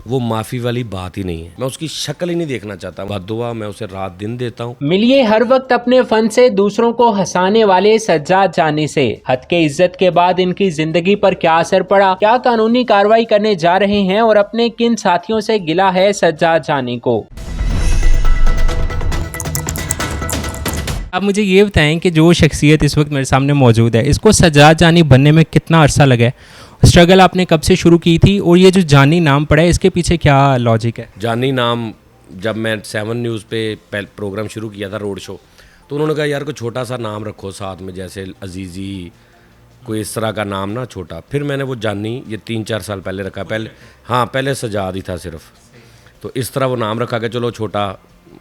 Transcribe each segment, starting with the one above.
वो माफ़ी वाली बात ही नहीं है। मैं उसकी शक्ल ही नहीं देखना चाहता। बद्दुआ मैं उसे रात दिन देता हूँ। मिलिए हर वक्त अपने फन से दूसरों को हंसाने वाले सज्जाद जानी से। हद के इज्जत के बाद इनकी जिंदगी पर क्या असर पड़ा, क्या कानूनी कार्रवाई करने जा रहे हैं और अपने किन साथियों से गिला है सज्जाद जानी को। आप मुझे ये बताएं कि जो शख्सियत इस वक्त मेरे सामने मौजूद है, इसको सज्जाद जानी बनने में कितना अरसा लगा है? स्ट्रगल आपने कब से शुरू की थी और ये जो जानी नाम पड़ा है इसके पीछे क्या लॉजिक है? जानी नाम, जब मैं 7 न्यूज़ पे प्रोग्राम शुरू किया था, रोड शो, तो उन्होंने कहा यार कोई छोटा सा नाम रखो साथ में, जैसे अजीज़ी, कोई इस तरह का नाम ना छोटा। फिर मैंने वो जानी ये 3-4 साल पहले रखा। पहले हाँ, पहले सजाद ही था सिर्फ, तो इस तरह वो नाम रखा कि चलो छोटा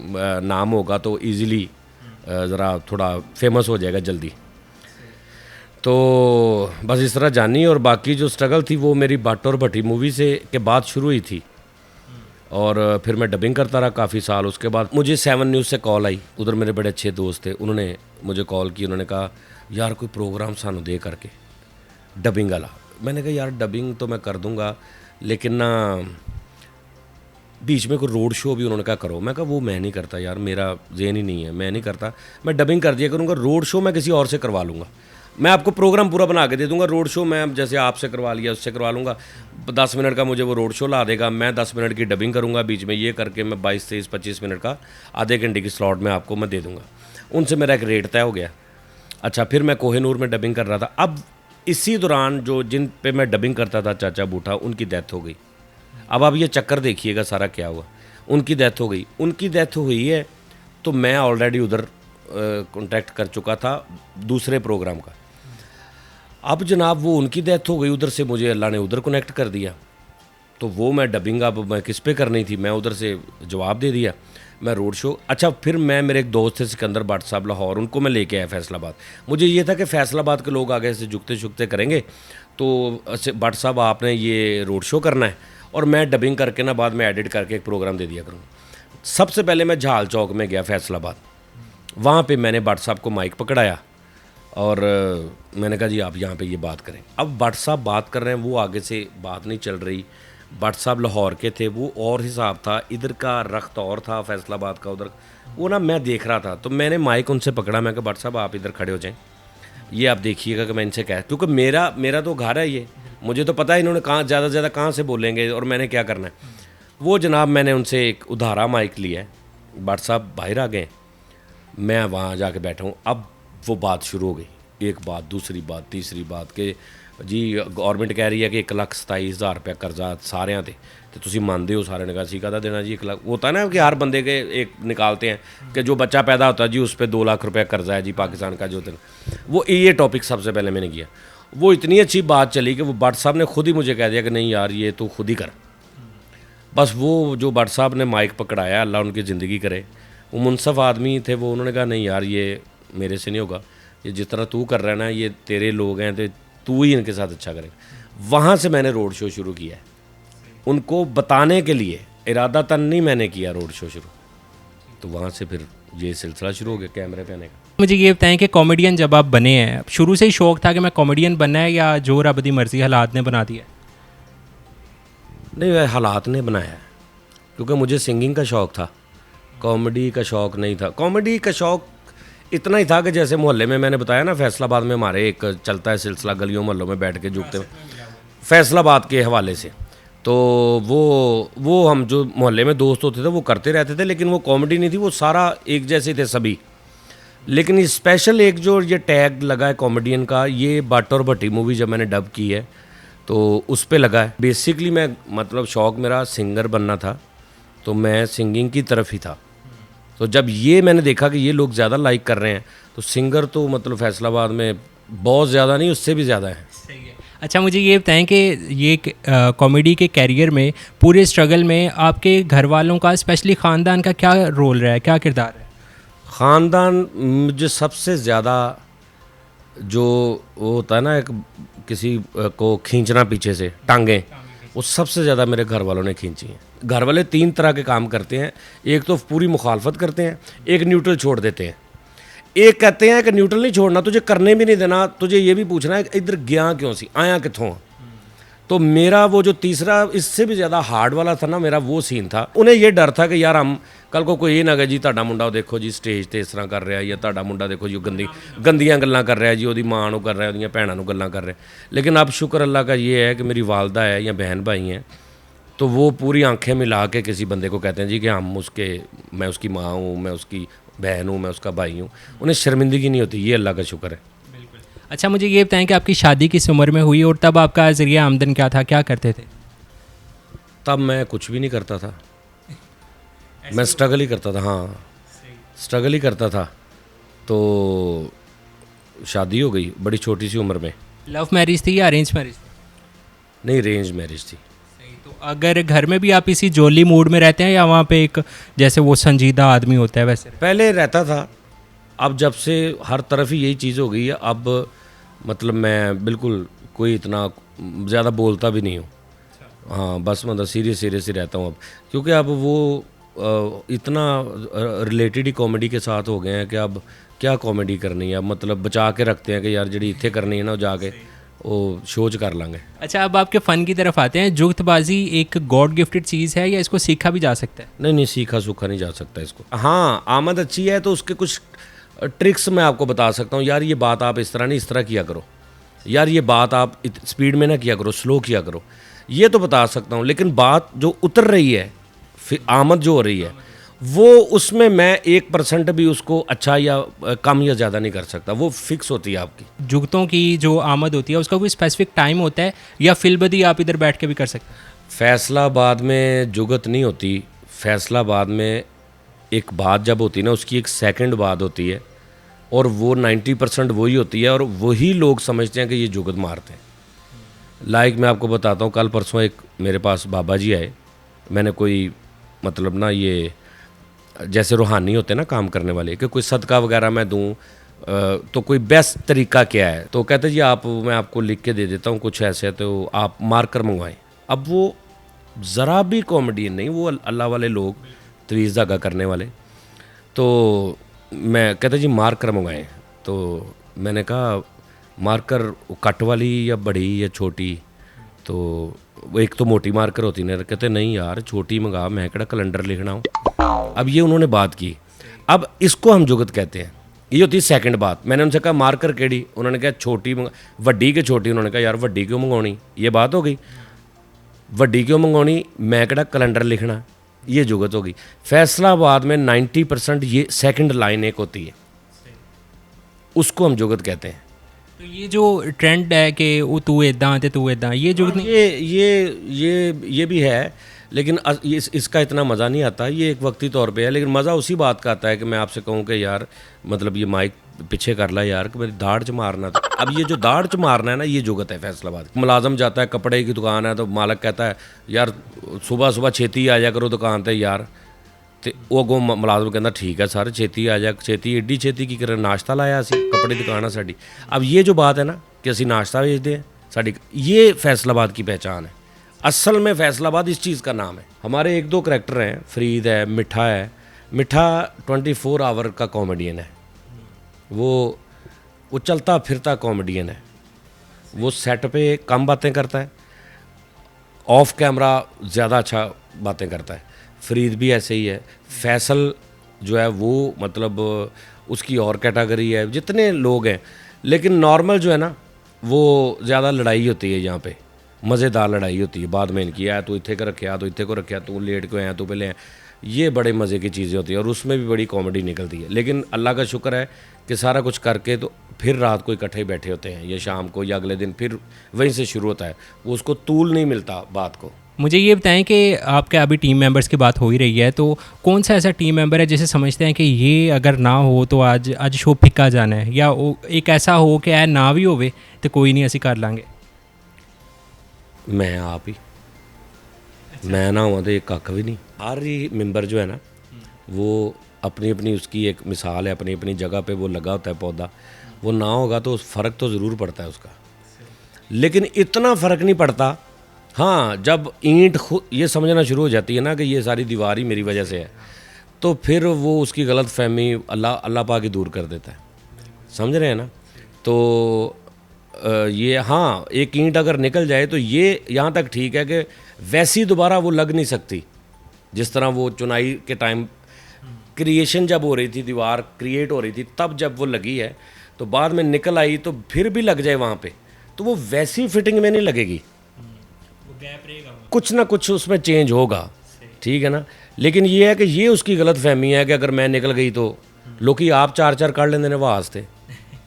नाम होगा तो ईज़िली ज़रा थोड़ा फेमस हो जाएगा जल्दी। तो बस इस तरह जानी। और बाकी जो स्ट्रगल थी वो मेरी भट्ट और भट्टी मूवी से के बाद शुरू हुई थी, और फिर मैं डबिंग करता रहा काफ़ी साल। उसके बाद मुझे 7 न्यूज़ से कॉल आई, उधर मेरे बड़े अच्छे दोस्त थे, उन्होंने मुझे कॉल की, उन्होंने कहा यार कोई प्रोग्राम सानू दे करके डबिंग वाला। मैंने कहा यार डबिंग तो मैं कर दूंगा, लेकिन ना बीच में कोई रोड शो भी उन्होंने कहा करो। मैं कहा वो मैं नहीं करता यार, मेरा ज़हन ही नहीं है, मैं नहीं करता। मैं डबिंग कर दिया करूँगा, रोड शो मैं किसी और से करवा लूँगा। मैं आपको प्रोग्राम पूरा बना के दे दूंगा, रोड शो मैं जैसे आपसे करवा लिया उससे करवा लूँगा। 10 मिनट का मुझे वो रोड शो ला देगा, मैं 10 मिनट की डबिंग करूँगा, बीच में ये करके मैं 22, 23, 25 मिनट का आधे घंटे की स्लॉट में आपको मैं दे दूँगा। उनसे मेरा एक रेट तय हो गया। अच्छा, फिर मैं कोहिनूर में डबिंग कर रहा था। अब इसी दौरान जो जिन पे मैं डबिंग करता था, चाचा बूढ़ा, उनकी डेथ हो गई। अब आप ये चक्कर देखिएगा सारा क्या हुआ। उनकी डेथ हो गई, उनकी डेथ हुई है तो मैं ऑलरेडी उधर कॉन्टैक्ट कर चुका था दूसरे प्रोग्राम का। अब जनाब वो उनकी डेथ हो गई, उधर से मुझे अल्लाह ने उधर कनेक्ट कर दिया, तो वो मैं डबिंग अब मैं किस पे करनी थी, मैं उधर से जवाब दे दिया, मैं रोड शो। अच्छा, फिर मैं मेरे एक दोस्त थे सिकंदर भट्ट साहब लाहौर, उनको मैं लेके आया फैसलाबाद। मुझे ये था कि फैसलाबाद के लोग आगे से झुकते झुकते करेंगे, तो भट्ट साहब आपने ये रोड शो करना है और मैं डबिंग करके ना बाद में एडिट करके एक प्रोग्राम दे दिया करूँगा। सबसे पहले मैं झाल चौक में गया फैसलाबाद, वहाँ पे मैंने भट्ट साहब को माइक पकड़ाया और मैंने कहा जी आप यहाँ पे ये बात करें। अब भट्ट साहब बात कर रहे हैं, वो आगे से बात नहीं चल रही। भट्ट साहब लाहौर के थे, वो और हिसाब था, इधर का रख्त और था फैसलाबाद का, उधर वो ना मैं देख रहा था। तो मैंने माइक उनसे पकड़ा, मैं कहा भट्ट साहब आप इधर खड़े हो जाएं, ये आप देखिएगा कि मैं इनसे कह, क्योंकि मेरा तो घर है ये, मुझे तो पता है इन्होंने कहाँ ज़्यादा से ज़्यादा कहाँ से बोलेंगे और मैंने क्या करना है। वो जनाब मैंने उनसे एक उधारा माइक लिया है, भट्ट साहब बाहर आ गए, मैं वहाँ जाके बैठा हूँ। अब वो बात शुरू हो गई, एक बात, दूसरी बात, तीसरी बात कि जी गवर्नमेंट कह रही है कि 1,27,000 रुपया कर्जा सारे ते, तो तुसी मानते हो? सारे ने कहा सी कहता देना जी 1 लाख। होता है ना कि हर बंदे के एक निकालते हैं कि जो बच्चा पैदा होता है जी उस पर 2 लाख रुपया कर्जा है जी पाकिस्तान का जो। वो ये टॉपिक सबसे पहले मैंने किया। वो इतनी अच्छी बात चली कि वो भट्ट साहब ने खुद ही मुझे कह दिया कि नहीं यार ये तो खुद ही कर। बस वो जो भट्ट साहब ने माइक पकड़ाया, अल्लाह उनकी ज़िंदगी करे, वो मुनसफ़ आदमी थे, वो उन्होंने कहा नहीं यार ये मेरे से नहीं होगा, ये जिस तरह तू कर रहा है ना, ये तेरे लोग हैं तो तू ही इनके साथ अच्छा करेगा। वहाँ से मैंने रोड शो शुरू किया है, उनको बताने के लिए, इरादतन नहीं मैंने किया रोड शो शुरू। तो वहाँ से फिर ये सिलसिला शुरू हो गया कैमरे पे आने का। मुझे ये बताएं कि कॉमेडियन जब आप बने हैं, शुरू से ही शौक़ था कि मैं कॉमेडियन बनना है या जो रब दी मर्ज़ी हालात ने बना दिया? नहीं, वह हालात ने बनाया है, क्योंकि मुझे सिंगिंग का शौक़ था, कॉमेडी का शौक़ नहीं था। कॉमेडी का शौक़ इतना ही था कि जैसे मोहल्ले में मैंने बताया ना, फैसलाबाद में हमारे एक चलता है सिलसिला गलियों मोहल्लों में बैठ के झुकते फैसलाबाद के हवाले से, तो वो हम जो मोहल्ले में दोस्त होते थे वो करते रहते थे, लेकिन वो कॉमेडी नहीं थी, वो सारा एक जैसे थे सभी। लेकिन स्पेशल एक जो ये टैग लगा है कॉमेडियन का, ये भट्ट और भट्टी मूवी जब मैंने डब की है तो उस पे लगा है। बेसिकली मैं मतलब शौक़ मेरा सिंगर बनना था, तो मैं सिंगिंग की तरफ ही था। तो जब ये मैंने देखा कि ये लोग ज़्यादा लाइक कर रहे हैं, तो सिंगर तो मतलब फैसलाबाद में बहुत ज़्यादा नहीं, उससे भी ज़्यादा है। सही है। अच्छा, मुझे ये बताएं कि ये कॉमेडी के कैरियर में, पूरे स्ट्रगल में आपके घर वालों का, स्पेशली ख़ानदान का क्या रोल रहा है, क्या किरदार है? ख़ानदान मुझे सबसे ज़्यादा जो वो होता है ना, एक किसी को खींचना पीछे से टांगें, वो सबसे ज़्यादा मेरे घर वालों ने खींची हैं। घर वाले 3 तरह के काम करते हैं, एक तो पूरी मुखालफत करते हैं, एक न्यूट्रल छोड़ देते हैं, एक कहते हैं कि न्यूट्रल नहीं छोड़ना, तुझे करने भी नहीं देना, तुझे ये भी पूछना है कि इधर गया क्यों सी, आया कितों। तो मेरा वो जो तीसरा इससे भी ज़्यादा हार्ड वाला था ना, मेरा वो सीन था। उन्हें ये डर था कि यार हम कल को कोई ये ना कहे जी ਤੁਹਾਡਾ ਮੁੰਡਾ ਦੇਖੋ ਜੀ ਸਟੇਜ ਤੇ ਇਸ ਤਰ੍ਹਾਂ ਕਰ ਰਿਹਾ, ਜਾਂ ਤੁਹਾਡਾ ਮੁੰਡਾ ਦੇਖੋ ਜੀ ਗੰਦੀਆਂ ਗੱਲਾਂ ਕਰ ਰਿਹਾ ਜੀ, ਉਹਦੀ ਮਾਂ ਨੂੰ ਕਰ ਰਿਹਾ, ਉਹਦੀਆਂ ਭੈਣਾਂ ਨੂੰ ਗੱਲਾਂ कर रहे। लेकिन अब शुक्र अल्लाह का ये है कि मेरी वालदा है या बहन भाई हैं, तो वो पूरी आंखें मिला के किसी बंदे को कहते हैं जी कि मैं उसकी माँ हूँ, मैं उसकी बहन हूँ, मैं उसका भाई हूँ। उन्हें शर्मिंदगी नहीं होती, ये अल्लाह का शुक्र है। अच्छा, मुझे ये बताएं कि आपकी शादी किस उम्र में हुई और तब आपका ज़रिया आमदन क्या था, क्या करते थे? तब मैं कुछ भी नहीं करता था, मैं स्ट्रगल ही करता था। हाँ, स्ट्रगल ही करता था। तो शादी हो गई बड़ी छोटी सी उम्र में। लव मैरिज थी या अरेंज मैरिज थी? नहीं, रेंज मैरिज थी। तो अगर घर में भी आप इसी जोली मूड में रहते हैं या वहाँ पे एक जैसे वो संजीदा आदमी होता है वैसे? पहले रहता था, अब जब से हर तरफ ही यही चीज़ हो गई है, अब मतलब मैं बिल्कुल कोई इतना ज़्यादा बोलता भी नहीं हूँ। हाँ, बस मतलब सीरियस ही रहता हूँ अब, क्योंकि अब वो इतना रिलेटेड ही कॉमेडी के साथ हो गए हैं कि अब क्या कॉमेडी करनी है। अब मतलब बचा के रखते हैं कि यार जी इतने करनी है ना, जाके वो शोज कर लेंगे। अच्छा, अब आपके फ़न की तरफ आते हैं। जुगतबाजी एक गॉड गिफ्टेड चीज़ है या इसको सीखा भी जा सकता है? नहीं, सीखा सूखा नहीं जा सकता इसको। हाँ, आमद अच्छी है तो उसके कुछ ट्रिक्स मैं आपको बता सकता हूँ। यार ये बात आप इस तरह नहीं, इस तरह किया करो, यार ये बात आप स्पीड में ना किया करो, स्लो किया करो, ये तो बता सकता हूँ। लेकिन बात जो उतर रही है, फिर आमद जो हो रही है, वो उसमें मैं 1% भी उसको अच्छा या कम या ज़्यादा नहीं कर सकता, वो फिक्स होती है आपकी। जुगतों की जो आमद होती है उसका कोई स्पेसिफिक टाइम होता है या फिलबदी आप इधर बैठ के भी कर सकते हैं? फैसलाबाद में जुगत नहीं होती। फैसलाबाद में एक बात जब होती है ना, उसकी एक सेकंड बात होती है, और वो 90% वही होती है, और वही लोग समझते हैं कि ये जुगत मारते हैं। लाइक मैं आपको बताता हूँ, कल परसों एक मेरे पास बाबा जी आए। मैंने कोई मतलब ना ये जैसे रूहानी होते हैं ना काम करने वाले, कि कोई सदका वगैरह मैं दूँ तो कोई बेस्ट तरीका क्या है। तो कहते जी मैं आपको लिख के दे देता हूँ कुछ ऐसे, तो आप मार्कर मंगवाएं। अब वो ज़रा भी कॉमेडियन नहीं, वो अल्लाह वाले लोग, तवीज़ धागा करने वाले। तो मैं कहते जी मार्कर मंगवाएं। तो मैंने कहा मार्कर कट वाली या बड़ी या छोटी? तो वो एक तो मोटी मार्कर होती है, कहते नहीं यार छोटी मंगा, मैं कड़ा कैलेंडर लिखना हूँ। अब ये उन्होंने बात की। अब इसको हम जुगत कहते हैं। ये होती है सेकंड बात। मैंने उनसे कहा मार्कर केड़ी? उन्होंने कहा छोटी वड्डी के छोटी। उन्होंने कहा यार वड्डी क्यों मंगवानी, ये बात हो गई। वड्डी क्यों मंगवानी, मैं कड़ा कैलेंडर लिखना, ये जुगत होगी। फैसलाबाद में 90% ये सेकंड लाइन एक होती है, उसको हम जुगत कहते हैं। तो ये जो ट्रेंड है कि वो तू इदा ते तू इदा, ये जुगत नहीं? ये भी है, लेकिन इसका इतना मज़ा नहीं आता। ये एक वक्ती तौर पे है, लेकिन मज़ा उसी बात का आता है कि मैं आपसे कहूँ कि यार मतलब ये माइक पीछे कर ला यार, कि मेरी दाढ़ च मारना था। अब ये जो दाढ़ च मारना है ना, ये जुगत है फैसलाबाद। मुलाजम जाता है, कपड़े की दुकान है, तो मालक कहता है यार सुबह सुबह छेती आ जा करो दुकान पर यार। तो वो अगों मुलाजम कहता ठीक है सर छेती आ जा, छेती एड्डी छेती की करे, नाश्ता लाया असी, कपड़े दुकान है साड़ी। अब ये जो बात है ना कि असी नाश्ता बेचते हैं, साड़ी ये फैसलाबाद की पहचान है। असल में फैसलाबाद इस चीज़ का नाम है। हमारे 1-2 करैक्टर हैं, फरीद है, मिठा है। मिठा 24 आवर का कॉमेडियन है, वो चलता फिरता कॉमेडियन है। वो सेट पे कम बातें करता है, ऑफ कैमरा ज़्यादा अच्छा बातें करता है। फरीद भी ऐसे ही है। फैसल जो है वो मतलब उसकी और कैटेगरी है, जितने लोग हैं। लेकिन नॉर्मल जो है ना, वो ज़्यादा लड़ाई होती है यहाँ पे, मज़ेदार लड़ाई होती है। बाद में इनकी है तू इतने को रखे, तो इतने को रखे, तू लेट क्यों आया, तू पहले आया। ये बड़े मज़े की चीज़ें होती है, और उसमें भी बड़ी कॉमेडी निकलती है। लेकिन अल्लाह का शुक्र है कि सारा कुछ करके तो फिर रात को इकट्ठे बैठे होते हैं, या शाम को या अगले दिन फिर वहीं से शुरू होता है। वो उसको तूल नहीं मिलता बात को। मुझे ये बताएं कि आपके अभी टीम मेंबर्स की बात हो ही रही है, तो कौन सा ऐसा टीम मेंबर है जिसे समझते हैं कि ये अगर ना हो तो आज शो फिक्का जाना है, या एक ऐसा हो कि यार ना भी होवे तो कोई नहीं असी कर लांगे? मैं आप ही, मैं ना हुआ तो एक कख भी नहीं। हर ही मेंबर जो है ना, वो अपनी अपनी उसकी एक मिसाल है, अपनी अपनी जगह पे वो लगा होता है पौधा। वो ना होगा तो फ़र्क तो ज़रूर पड़ता है उसका, लेकिन इतना फ़र्क नहीं पड़ता। हाँ, जब ईंट खुद ये समझना शुरू हो जाती है ना कि ये सारी दीवार ही मेरी वजह से है, तो फिर वो उसकी गलत फहमी अल्लाह पाक ही दूर कर देता है। समझ रहे हैं ना? तो ये हाँ, एक ईंट अगर निकल जाए तो ये यहाँ तक ठीक है कि वैसी दोबारा वो लग नहीं सकती जिस तरह वो चुनाई के टाइम क्रिएशन जब हो रही थी, दीवार क्रिएट हो रही थी, तब जब वो लगी है तो बाद में निकल आई तो फिर भी लग जाए वहाँ पे, तो वो वैसी फिटिंग में नहीं लगेगी, कुछ ना कुछ उसमें चेंज होगा, ठीक है ना। लेकिन ये है कि ये उसकी गलत फहमी है कि अगर मैं निकल गई तो लोग आप 4-4 कर लेंदे ने वास्ते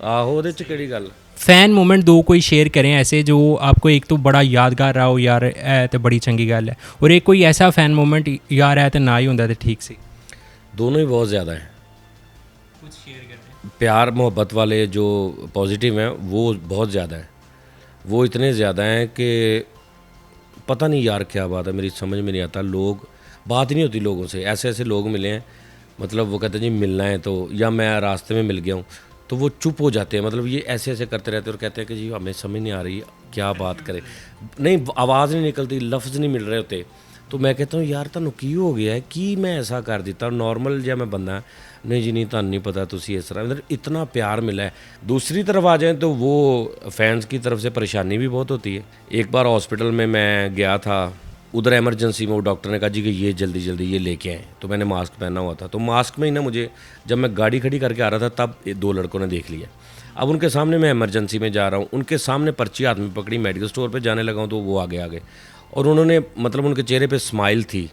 आहो ਉਹਦੇ ਚ ਕਿਹੜੀ ਗੱਲ। फैन मोमेंट दो कोई शेयर करें ऐसे जो आपको एक तो बड़ा यादगार रहा हो यार ऐ तो बड़ी चंगी गल है, और एक कोई ऐसा फैन मोमेंट यार है तो ना ही होंदा तो ठीक सी। दोनों ही बहुत ज़्यादा हैं, कुछ शेयर करते हैं। प्यार मोहब्बत वाले जो पॉजिटिव हैं वो बहुत ज़्यादा हैं, वो इतने ज़्यादा हैं कि पता नहीं यार क्या बात है, मेरी समझ में नहीं आता। लोग बात ही नहीं होती लोगों से, ऐसे ऐसे लोग मिले हैं, मतलब वो कहते हैं जी मिलना है तो, या मैं रास्ते में मिल गया हूँ तो वो चुप हो जाते हैं, मतलब ये ऐसे ऐसे करते रहते हैं और कहते हैं कि जी हमें समझ नहीं आ रही क्या बात करें, नहीं आवाज़ नहीं निकलती, लफ्ज़ नहीं मिल रहे होते। तो मैं कहता हूँ यार तुहानू की हो गया है कि मैं ऐसा कर दिता नॉर्मल जै मैं बंदा नहीं जी नहीं तुहानू नहीं पता तुसी इस तरह, मतलब इतना प्यार मिला है। दूसरी तरफ आ जाएँ तो वो फैंस की तरफ से परेशानी भी बहुत होती है। एक बार हॉस्पिटल में मैं गया था, उधर इमरजेंसी में वो डॉक्टर ने कहा जी कि ये जल्दी जल्दी ये लेके आए, तो मैंने मास्क पहना हुआ था, तो मास्क में ही ना मुझे जब मैं गाड़ी खड़ी करके आ रहा था तब 2 लड़कों ने देख लिया। अब उनके सामने मैं इमरजेंसी में जा रहा हूँ, उनके सामने पर्ची हाथ में पकड़ी, मेडिकल स्टोर पे जाने लगा हूँ तो वो आगे आगे, और उन्होंने मतलब उनके चेहरे पे स्माइल थी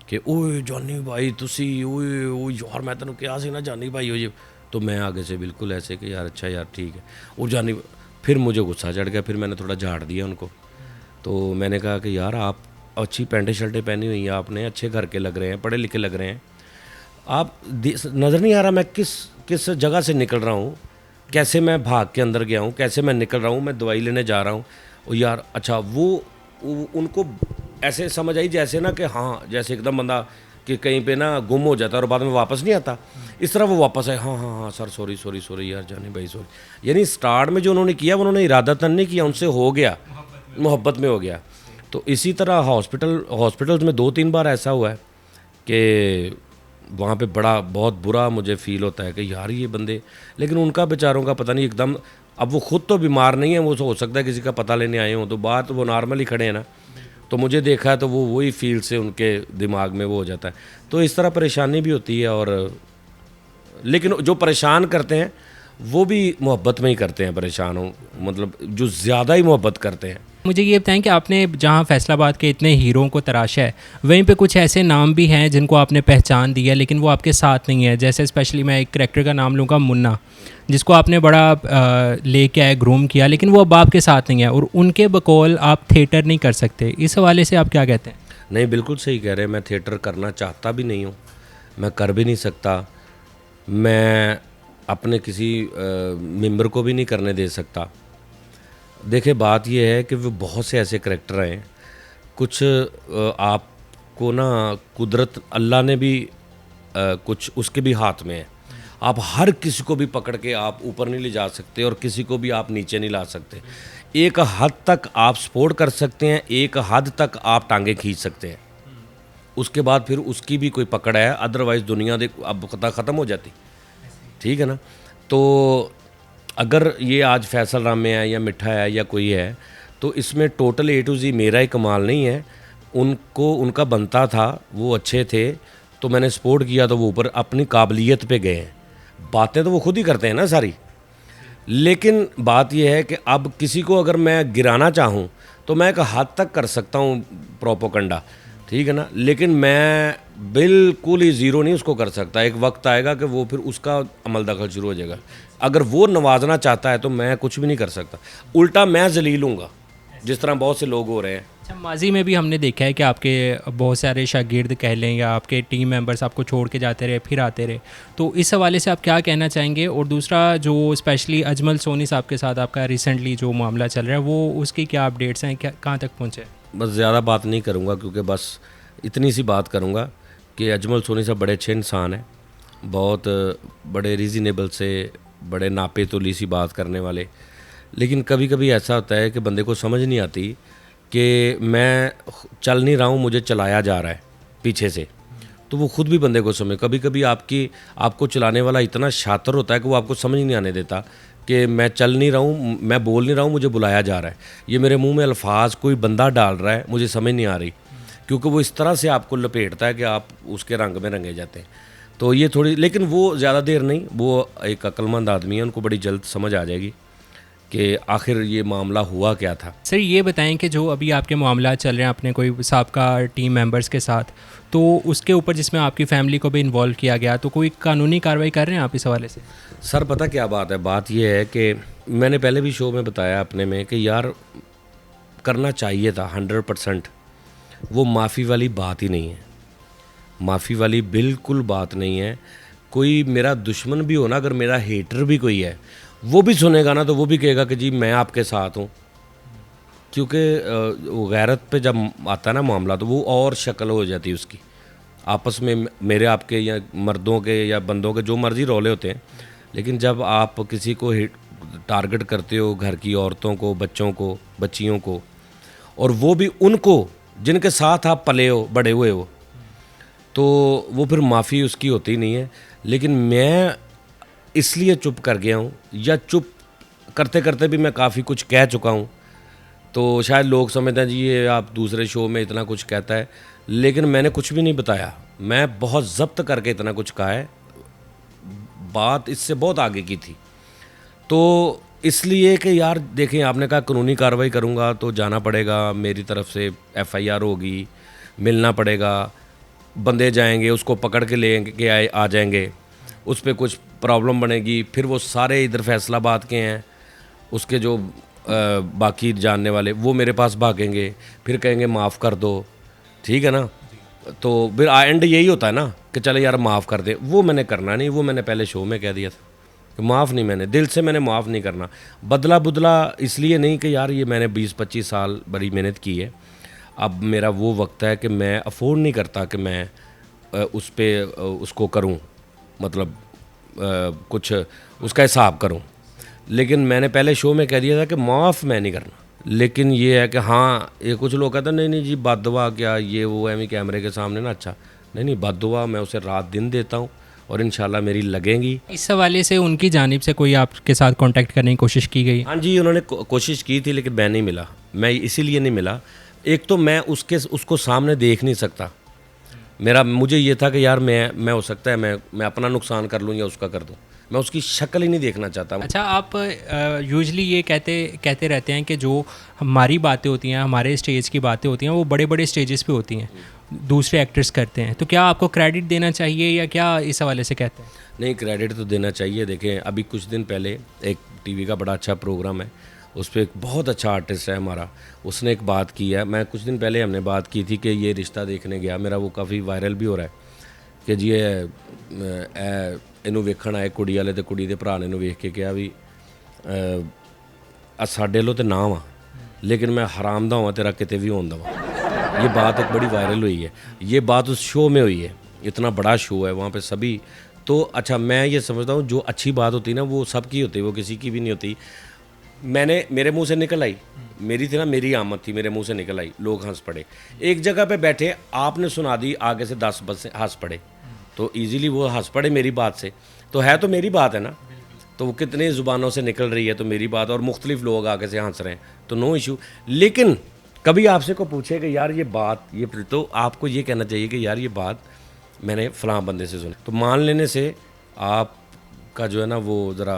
कि ओए जॉनी भाई तुसी ओए ओ यार मैं तेन क्या सी ना जॉनी भाई हो ये, तो मैं आगे से बिल्कुल ऐसे कि यार अच्छा यार ठीक है, और जॉनी फिर मुझे गुस्सा चढ़ गया, फिर मैंने थोड़ा झाड़ दिया उनको। तो मैंने कहा कि यार आप अच्छी पैंटें शर्टें पहनी हुई हैं, आपने अच्छे घर के लग रहे हैं, पढ़े लिखे लग रहे हैं, आप नज़र नहीं आ रहा मैं किस जगह से निकल रहा हूँ, कैसे मैं भाग के अंदर गया हूँ, कैसे मैं निकल रहा हूँ, मैं दवाई लेने जा रहा हूँ। और यार अच्छा वो उनको ऐसे समझ आई जैसे ना कि हाँ जैसे एकदम बंदा कि कहीं पे ना गुम हो जाता है और बाद में वापस नहीं आता, इस तरह वो वापस आए, हाँ हाँ हाँ सर सॉरी सॉरी सॉरी यार जानी भाई सॉरी। यानी स्टार्ट में जो उन्होंने किया उन्होंने इरादतन नहीं किया, उनसे हो गया, मोहब्बत में हो गया। तो इसी तरह हॉस्पिटल्स में 2-3 बार ऐसा हुआ है कि वहाँ पे बहुत बुरा मुझे फ़ील होता है कि यार ये बंदे, लेकिन उनका बेचारों का पता नहीं एकदम, अब वो ख़ुद तो बीमार नहीं है, वो हो सकता है किसी का पता लेने आए हों, तो बाहर तो वो नॉर्मल ही खड़े हैं ना, तो मुझे देखा है तो वो वही फील से उनके दिमाग में वो हो जाता है। तो इस तरह परेशानी भी होती है, और लेकिन जो परेशान करते हैं वो भी मोहब्बत में ही करते हैं, परेशान हो मतलब जो ज़्यादा ही मोहब्बत करते हैं। मुझे ये बताएं कि आपने जहाँ फैसलाबाद के इतने हीरों को तराशा है, वहीं पे कुछ ऐसे नाम भी हैं जिनको आपने पहचान दी है लेकिन वो आपके साथ नहीं है, जैसे स्पेशली मैं एक करैक्टर का नाम लूँगा मुन्ना, जिसको आपने बड़ा लेके आए ग्रूम किया, लेकिन वो अब आपके साथ नहीं है और उनके बकौल आप थिएटर नहीं कर सकते, इस हवाले से आप क्या कहते हैं? नहीं बिल्कुल सही कह रहे हैं, मैं थिएटर करना चाहता भी नहीं हूँ, मैं कर भी नहीं सकता, मैं अपने किसी मेंबर को भी नहीं करने दे सकता। देखिए बात यह है कि वो बहुत से ऐसे करैक्टर हैं, कुछ आपको ना कुदरत अल्लाह ने भी कुछ उसके भी हाथ में है, आप हर किसी को भी पकड़ के आप ऊपर नहीं ले जा सकते और किसी को भी आप नीचे नहीं ला सकते। एक हद तक आप सपोर्ट कर सकते हैं, एक हद तक आप टांगे खींच सकते हैं, उसके बाद फिर उसकी भी कोई पकड़ है, अदरवाइज़ दुनिया अब ख़त्म हो जाती, ठीक है ना। तो अगर ये आज फैसल रामे है या मिठा है या कोई है, तो इसमें टोटल A to Z मेरा ही कमाल नहीं है, उनको उनका बनता था, वो अच्छे थे तो मैंने सपोर्ट किया तो वो ऊपर अपनी काबिलियत पे गए हैं। बातें तो वो खुद ही करते हैं ना सारी, लेकिन बात यह है कि अब किसी को अगर मैं गिराना चाहूँ तो मैं एक हद तक कर सकता हूँ प्रोपोगंडा, ठीक है ना, लेकिन मैं बिल्कुल ही ज़ीरो नहीं उसको कर सकता। एक वक्त आएगा कि वो फिर उसका अमल दखल शुरू हो जाएगा, अगर वो नवाजना चाहता है तो मैं कुछ भी नहीं कर सकता, उल्टा मैं जलील हूँगा जिस तरह बहुत से लोग हो रहे हैं। अच्छा, माजी में भी हमने देखा है कि आपके बहुत सारे शागिर्द कह लें या आपके टीम मेंबर्स आपको छोड़ के जाते रहे फिर आते रहे, तो इस हवाले से आप क्या कहना चाहेंगे? और दूसरा जो स्पेशली अजमल सोनी साहब के साथ आपका रिसेंटली जो मामला चल रहा है, वो उसकी क्या अपडेट्स हैं, क्या कहाँ तक पहुँचे? बस ज़्यादा बात नहीं करूँगा, क्योंकि बस इतनी सी बात करूँगा कि अजमल सोनी साहब बड़े अच्छे इंसान हैं, बहुत बड़े रीज़नेबल से, बड़े नापे तोली सी बात करने वाले, लेकिन कभी कभी ऐसा होता है कि बंदे को समझ नहीं आती कि मैं चल नहीं रहा हूँ, मुझे चलाया जा रहा है पीछे से, तो वो खुद भी बंदे को समझ, कभी कभी आपको चलाने वाला इतना शातिर होता है कि वो आपको समझ नहीं आने देता कि मैं चल नहीं रहा हूँ, मैं बोल नहीं रहा हूँ, मुझे बुलाया जा रहा है, ये मेरे मुंह में अल्फाज कोई बंदा डाल रहा है, मुझे समझ नहीं आ रही, क्योंकि वो इस तरह से आपको लपेटता है कि आप उसके रंग में रंगे जाते हैं। तो ये थोड़ी, लेकिन वो ज़्यादा देर नहीं, वो एक अक्लमंद आदमी है, उनको बड़ी जल्द समझ आ जाएगी कि आखिर ये मामला हुआ क्या था। सर ये बताएं कि जो अभी आपके मामला चल रहे हैं अपने कोई साबका टीम मेंबर्स के साथ, तो उसके ऊपर जिसमें आपकी फैमिली को भी इन्वॉल्व किया गया, तो कोई कानूनी कार्रवाई कर रहे हैं आप इस हवाले से? सर पता क्या बात है, बात ये है कि मैंने पहले भी शो में बताया अपने में कि यार करना चाहिए था 100%। वो माफ़ी वाली बात ही नहीं है, माफ़ी वाली बिल्कुल बात नहीं है। कोई मेरा दुश्मन भी हो ना, अगर मेरा हेटर भी कोई है, वो भी सुनेगा ना तो वो भी कहेगा कि जी मैं आपके साथ हूँ, क्योंकि गैरत पे जब आता है ना मामला तो वो और शक्ल हो जाती है उसकी। आपस में मेरे आपके या मर्दों के या बंदों के जो मर्जी रोले होते हैं, लेकिन जब आप किसी को टारगेट करते हो, घर की औरतों को, बच्चों को, बच्चियों को, और वो भी उनको जिनके साथ आप पले हो, बड़े हुए हो, तो वो फिर माफ़ी उसकी होती नहीं है। लेकिन मैं इसलिए चुप कर गया हूँ, या चुप करते करते भी मैं काफ़ी कुछ कह चुका हूँ, तो शायद लोग समझते हैं जी ये आप दूसरे शो में इतना कुछ कहता है, लेकिन मैंने कुछ भी नहीं बताया, मैं बहुत ज़ब्त करके इतना कुछ कहा है, बात इससे बहुत आगे की थी। तो इसलिए कि यार देखें, आपने कहा कानूनी कार्रवाई करूँगा तो जाना पड़ेगा, मेरी तरफ से FIR होगी, मिलना पड़ेगा, बंदे जाएंगे, उसको पकड़ के लेंगे आ जाएंगे, उस पर कुछ प्रॉब्लम बनेगी, फिर वो सारे इधर फैसलाबाद के हैं, उसके जो बाकी जानने वाले वो मेरे पास भागेंगे, फिर कहेंगे माफ़ कर दो, ठीक है ना। तो फिर एंड यही होता है ना कि चले यार माफ़ कर दे, वो मैंने करना नहीं, वो मैंने पहले शो में कह दिया था कि माफ़ नहीं, मैंने दिल से मैंने माफ़ नहीं करना। बदला बुदला इसलिए नहीं कि यार ये मैंने 20-25 साल बड़ी मेहनत की है, अब मेरा वो वक्त है कि मैं अफोर्ड नहीं करता कि मैं उस पर उसको करूं, मतलब कुछ उसका हिसाब करूं। लेकिन मैंने पहले शो में कह दिया था कि माफ़ मैं नहीं करना। लेकिन ये है कि हाँ, ये कुछ लोग कहते हैं नहीं नहीं जी बद्दुआ क्या ये वो है कैमरे के सामने ना, अच्छा नहीं बद्दुआ मैं उसे रात दिन देता हूँ और इंशाल्लाह मेरी लगेंगी। इस हवाले से उनकी जानिब से कोई आपके साथ कांटेक्ट करने की कोशिश की गई? हाँ जी, उन्होंने कोशिश की थी, लेकिन मैं नहीं मिला। मैं इसीलिए नहीं मिला, एक तो मैं उसको सामने देख नहीं सकता, मुझे ये था कि यार मैं हो सकता है मैं अपना नुकसान कर लूँ या उसका कर दूँ, मैं उसकी शक्ल ही नहीं देखना चाहता। अच्छा, आप यूजली ये कहते रहते हैं कि जो हमारी बातें होती हैं, हमारे स्टेज की बातें होती हैं, वो बड़े बड़े स्टेजेस पे होती हैं, दूसरे एक्टर्स करते हैं, तो क्या आपको क्रेडिट देना चाहिए या क्या इस हवाले से कहते हैं? नहीं, क्रेडिट तो देना चाहिए। देखें, अभी कुछ दिन पहले एक टीवी का बड़ा अच्छा प्रोग्राम है, उस पर एक बहुत अच्छा आर्टिस्ट है हमारा, उसने एक बात की है, मैं कुछ दिन पहले हमने बात की थी कि ये रिश्ता देखने गया, मेरा वो काफ़ी वायरल भी हो रहा है कि जी ਇਹਨੂੰ ਵੇਖਣ ਆਏ ਕੁੜੀ ਵਾਲੇ ਤੇ ਕੁੜੀ ਦੇ ਭਰਾ ਨੇ ਇਹਨੂੰ ਵੇਖ ਕੇ ਕਿਹਾ ਵੀ ਸਾਡੇ ਲੋ ਤੇ ਨਾ ਵਾ, लेकिन मैं हराम दा हुआ तेरा किते भी होन दवा। ये बात एक बड़ी वायरल हुई है, ये बात उस शो में हुई है, इतना बड़ा शो है वहाँ पे सभी। तो अच्छा, मैं ये समझता हूँ जो अच्छी बात होती है ना वो सबकी होती है, वो किसी की भी नहीं होती। मेरे मुंह से निकल आई, मेरी थी ना, मेरी आमद थी, मेरे मुंह से निकल आई, लोग हंस पड़े। एक जगह पे बैठे आपने सुना दी, आगे से 10 बस हंस पड़े, तो इजीली वो हंस पड़े मेरी बात से, तो है तो मेरी बात है ना, तो वो कितनी ज़ुबानों से निकल रही है तो मेरी बात, और मुख्तलिफ लोग आगे से हंस रहे हैं तो नो इशू। लेकिन कभी आपसे को पूछे कि यार ये बात ये, तो आपको ये कहना चाहिए कि यार ये बात मैंने फ़लाँ बंदे से सुनी, तो मान लेने से आपका जो है ना वो ज़रा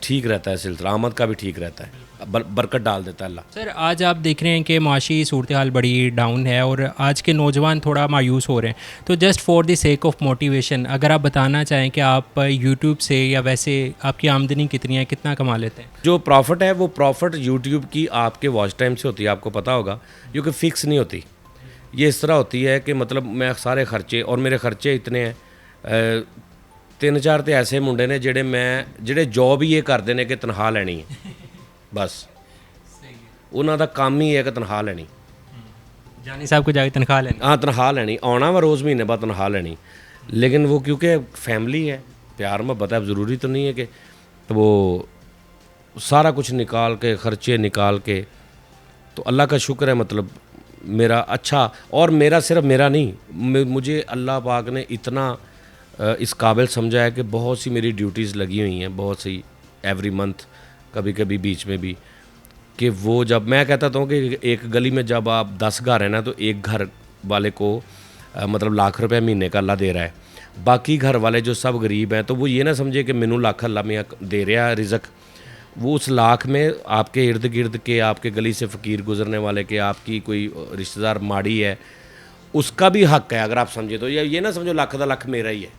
ठीक रहता है, सिलसिला आमद का भी ठीक रहता है, बरकत डाल देता है अल्लाह। सर, आज आप देख रहे हैं कि माशी सूरत हाल बड़ी डाउन है और आज के नौजवान थोड़ा मायूस हो रहे हैं, तो just for the sake of motivation अगर आप बताना चाहें कि आप यूट्यूब से या वैसे आपकी आमदनी कितनी है, कितना कमा लेते हैं? जो प्रॉफिट है वो प्रॉफिट यूट्यूब की आपके वॉच टाइम से होती है, आपको पता होगा, क्योंकि फ़िक्स नहीं होती। ये इस तरह होती है कि मतलब मैं सारे खर्चे, और मेरे खर्चे इतने हैं, 3-4 तो ऐसे मुंडे ने ਜਿਹੜੇ जॉब ही ये करते हैं कि तनख्वाह लैनी है, बस उन्हों का काम ही है कि तनख्वाह लैनी। जानी साहब को जाके तनख्वाह लेनी? हाँ, तनख्वाह लैनी, आना वा रोज़ महीने बाद तनख्वाह लैनी। लेकिन वो क्योंकि फैमिली है, प्यार मोहब्बत है, ज़रूरी तो नहीं है कि तो वो सारा कुछ निकाल के, ख़र्चे निकाल के, तो अल्लाह का शुक्र है, मतलब मेरा अच्छा, और मेरा सिर्फ मेरा नहीं, मुझे अल्लाह पाक ने इतना इस काबिल समझा है कि बहुत सी मेरी ड्यूटीज़ लगी हुई हैं, बहुत सी एवरी मंथ, कभी कभी बीच में भी, कि वो जब मैं कहता था कि एक गली में जब आप 10 घर हैं ना, तो एक घर वाले को मतलब लाख रुपए महीने का अल्लाह दे रहा है, बाकी घर वाले जो सब गरीब हैं, तो वो ये ना समझे कि मैनू लाख अल्लाह मियाँ दे रहा है रिज़क, वो उस लाख में आपके इर्द गिर्द के, आपके गली से फ़कीर गुजरने वाले के, आपकी कोई रिश्तेदार माड़ी है, उसका भी हक़ है, अगर आप समझे तो। ये ना समझो लाख दा लाख मेरा ही है।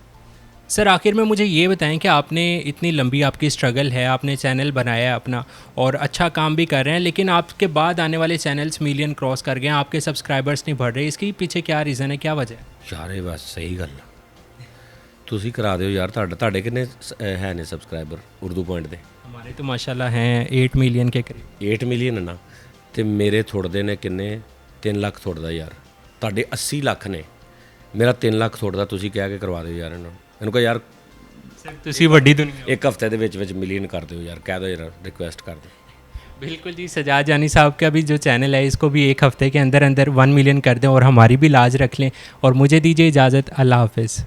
सर आखिर में मुझे ये बताएं कि आपने इतनी लंबी आपकी स्ट्रगल है, आपने चैनल बनाया है अपना और अच्छा काम भी कर रहे हैं, लेकिन आपके बाद आने वाले चैनल्स मिलियन क्रॉस कर गए हैं, आपके सब्सक्राइबर्स नहीं बढ़ रहे, इसके पीछे क्या रीज़न है, क्या वजह है? यार ये बस सही गल तुसी करा दिओ यार, ਤੁਹਾਡੇ किन्ने है ने सबसक्राइबर उर्दू पॉइंट दे? हमारे तो माशाल्लाह हैं 8 मिलियन के करीब। 8 मिलियन है ना, तो मेरे थोड़े ने किन्ने 3 ਲੱਖ थोड़दा यार, ਤੁਹਾਡੇ 80 ਲੱਖ ਨੇ, ਮੇਰਾ 3 ਲੱਖ ਥੋੜਦਾ, ਤੁਸੀਂ ਕਹਿ ਕੇ ਕਰਵਾ ਦਿਓ ਯਾਰ ਇਹਨੂੰ ਕਹੋ ਯਾਰ सर तुसी वड्डी दुनिया एक हफ्ते ਦੇ ਵਿੱਚ ਮਿਲੀਅਨ ਕਰ ਦਿਓ ਯਾਰ, ਕਹਿ ਦਿਓ ਯਾਰ, रिक्वेस्ट कर दो। बिल्कुल जी, सजाद जानी साहब का भी जो चैनल है इसको भी एक हफ्ते के अंदर अंदर 1 मिलियन कर दें और हमारी भी लाज रख लें, और मुझे दीजिए इजाज़त, अल्लाह हाफिज़।